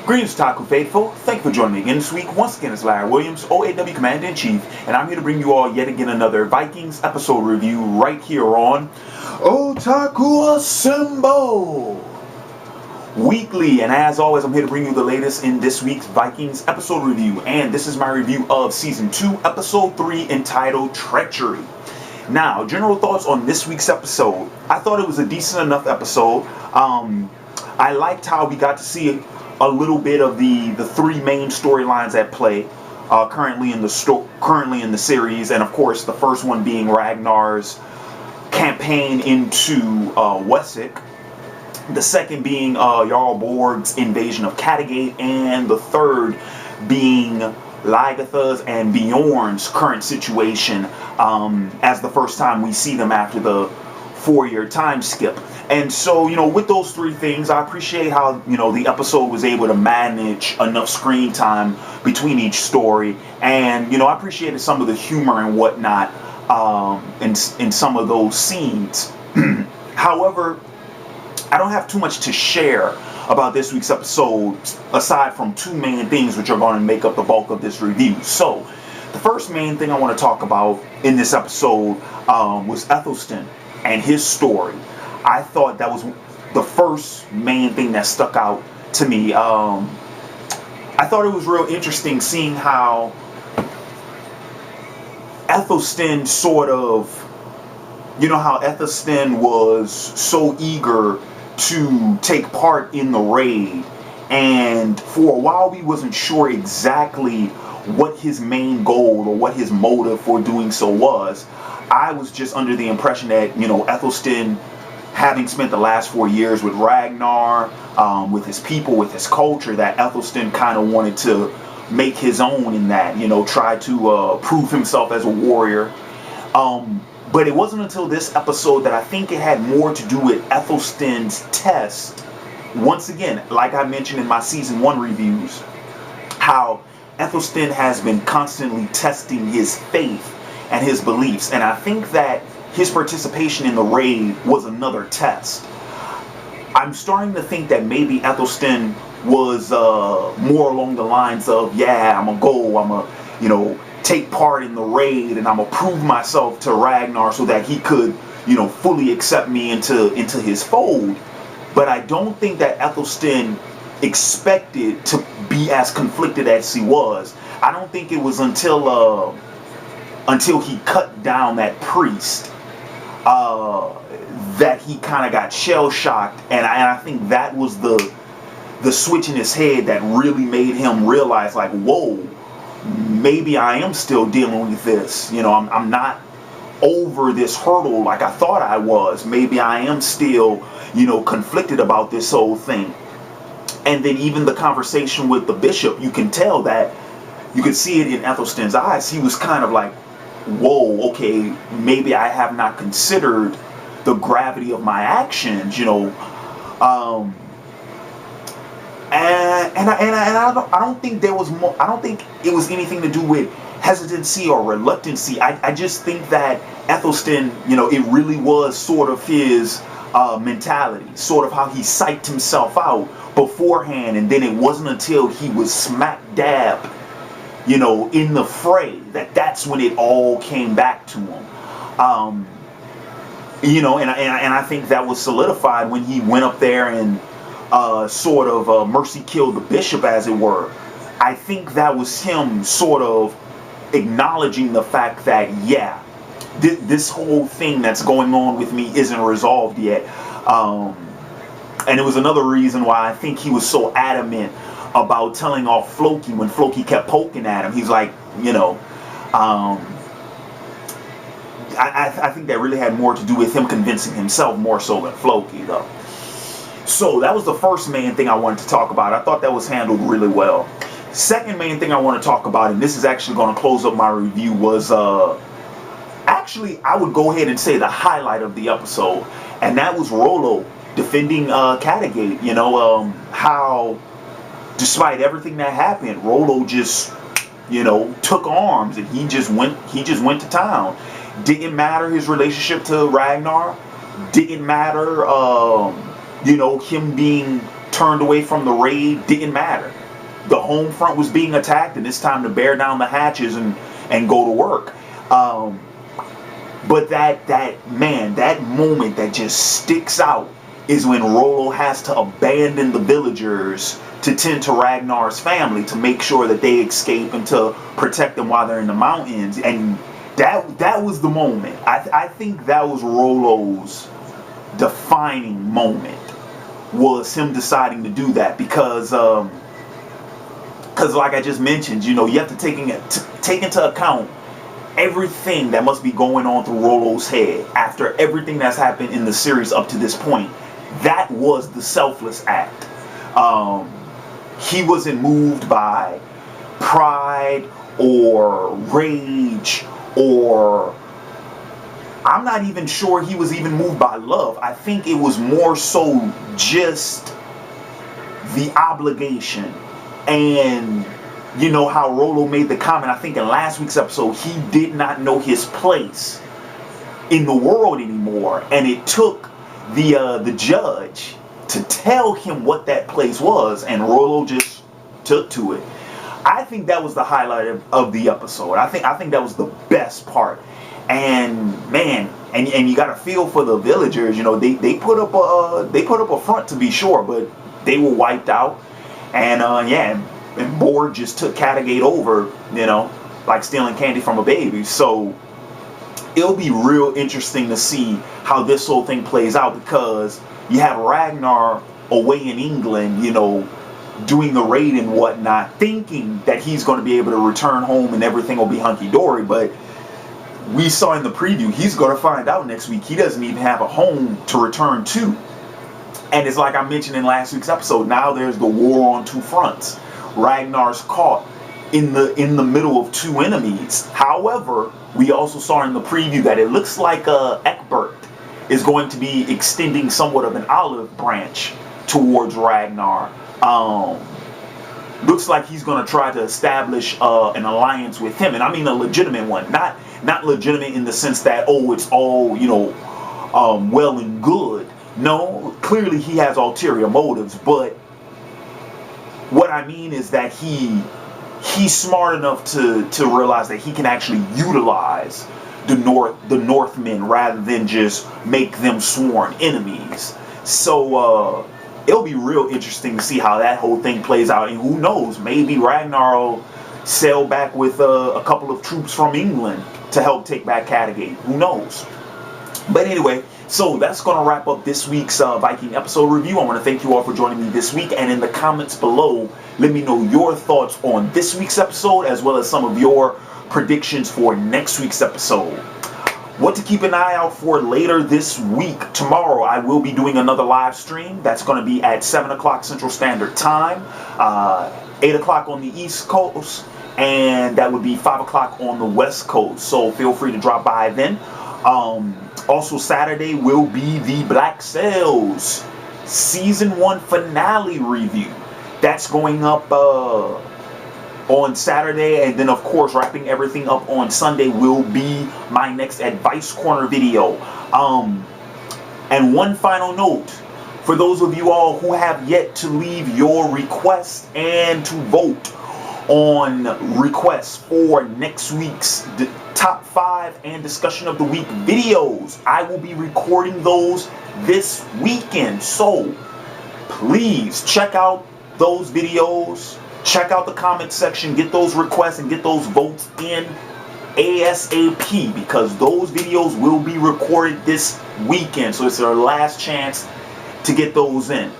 Greetings, Taku Faithful. Thank you for joining me again this week. Once again, it's Larry Williams, OAW Commander-in-Chief, and I'm here to bring you all yet again another Vikings episode review right here on Otaku Assemble Weekly. And as always, I'm here to bring you the latest in this week's Vikings episode review. And this is my review of Season 2, Episode 3, entitled Treachery. Now, general thoughts on this week's episode. I thought it was a decent enough episode. I liked how we got to see a little bit of the three main storylines at play currently in the series, and of course the first one being Ragnar's campaign into Wessex, the second being Jarl Borg's invasion of Kattegat, and the third being Lagertha's and Bjorn's current situation as the first time we see them after the 4-year time skip. And so, with those three things, I appreciate how, the episode was able to manage enough screen time between each story. And, I appreciated some of the humor and whatnot in some of those scenes. However, I don't have too much to share about this week's episode, aside from two main things which are going to make up the bulk of this review. So, the first main thing I want to talk about in this episode was Ethelstan and his story. I thought that was the first main thing that stuck out to me. I thought it was real interesting seeing how Ethelstan how Ethelstan was so eager to take part in the raid, and for a while we wasn't sure exactly what his main goal or what his motive for doing so was. I was just under the impression that, Ethelstan, having spent the last 4 years with Ragnar, with his people, with his culture, that Ethelstan kind of wanted to make his own in that, try to prove himself as a warrior. But it wasn't until this episode that I think it had more to do with Ethelstan's test. Once again, like I mentioned in my Season 1 reviews, how Ethelstan has been constantly testing his faith and his beliefs. And I think that his participation in the raid was another test. I'm starting to think that maybe Ethelstan was more along the lines of, I'm gonna go, I'm gonna, take part in the raid, and I'm gonna prove myself to Ragnar so that he could, fully accept me into his fold. But I don't think that Ethelstan expected to be as conflicted as he was. I don't think it was until he cut down that priest that he kind of got shell-shocked, and I think that was the switch in his head that really made him realize, like, whoa, maybe I am still dealing with this. I'm not over this hurdle like I thought I was. Maybe I am still, conflicted about this whole thing. And then even the conversation with the bishop, you can tell that, you could see it in Ethelstan's eyes. He was kind of like, whoa, okay, maybe I have not considered the gravity of my actions, and I don't think there was more. I don't think it was anything to do with hesitancy or reluctancy. I just think that Ethelstan, it really was sort of his mentality, sort of how he psyched himself out beforehand, and then it wasn't until he was smack dab, in the fray, that's when it all came back to him. And I think that was solidified when he went up there and sort of mercy killed the bishop, as it were. I think that was him sort of acknowledging the fact that, this whole thing that's going on with me isn't resolved yet. And it was another reason why I think he was so adamant about telling off Floki when Floki kept poking at him. He's like, I think that really had more to do with him convincing himself more so than Floki, though. So that was the first main thing I wanted to talk about. I thought that was handled really well. Second main thing I want to talk about, and this is actually going to close up my review, was actually, I would go ahead and say the highlight of the episode, and that was Rollo defending Kattegat. How despite everything that happened, Rollo just, took arms, and he just went to town. Didn't matter his relationship to Ragnar. Didn't matter, him being turned away from the raid didn't matter. The home front was being attacked, and it's time to bear down the hatches and go to work. But that moment that just sticks out is when Rollo has to abandon the villagers to tend to Ragnar's family, to make sure that they escape and to protect them while they're in the mountains. And that was the moment. I think that was Rollo's defining moment, was him deciding to do that, because like I just mentioned, you have to take into account everything that must be going on through Rollo's head after everything that's happened in the series up to this point. That was the selfless act. He wasn't moved by pride or rage, or I'm not even sure he was even moved by love. I think it was more so just the obligation. And how Rollo made the comment, I think in last week's episode, he did not know his place in the world anymore, and it took the judge to tell him what that place was, and Rollo just took to it. I think that was the highlight of the episode. I think that was the best part. And man, and you got to feel for the villagers. They put up a front, to be sure, but they were wiped out. And and Borg just took Kattegat over, like stealing candy from a baby. So it'll be real interesting to see how this whole thing plays out, because you have Ragnar away in England, doing the raid and whatnot, thinking that he's going to be able to return home and everything will be hunky-dory. But we saw in the preview, he's going to find out next week he doesn't even have a home to return to. And it's like I mentioned in last week's episode, now there's the war on two fronts. Ragnar's caught in the middle of two enemies. However, we also saw in the preview that it looks like Ecbert is going to be extending somewhat of an olive branch towards Ragnar. Looks like he's going to try to establish an alliance with him, and I mean a legitimate one, not legitimate in the sense that, oh, it's all well and good. No, clearly he has ulterior motives, but what I mean is that he's smart enough to realize that he can actually utilize the Northmen rather than just make them sworn enemies. So it'll be real interesting to see how that whole thing plays out, and who knows, maybe Ragnar will sail back with a couple of troops from England to help take back Kattegat. Who knows? But anyway, so that's going to wrap up this week's Viking episode review. I want to thank you all for joining me this week. And in the comments below, let me know your thoughts on this week's episode, as well as some of your predictions for next week's episode. What to keep an eye out for later this week. Tomorrow, I will be doing another live stream. That's going to be at 7 o'clock Central Standard Time, 8 o'clock on the East Coast, and that would be 5 o'clock on the West Coast. So feel free to drop by then. Also, Saturday will be the Black Sails Season 1 finale review. That's going up on Saturday, and then of course wrapping everything up on Sunday will be my next Advice Corner video. And one final note, for those of you all who have yet to leave your requests and to vote on requests for next week's top 5 and discussion of the week videos, I will be recording those this weekend. So please check out those videos, check out the comment section, get those requests and get those votes in ASAP, because those videos will be recorded this weekend. So it's our last chance to get those in.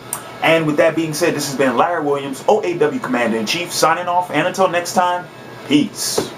And with that being said, this has been Larry Williams, OAW Commander-in-Chief, signing off. And until next time, peace.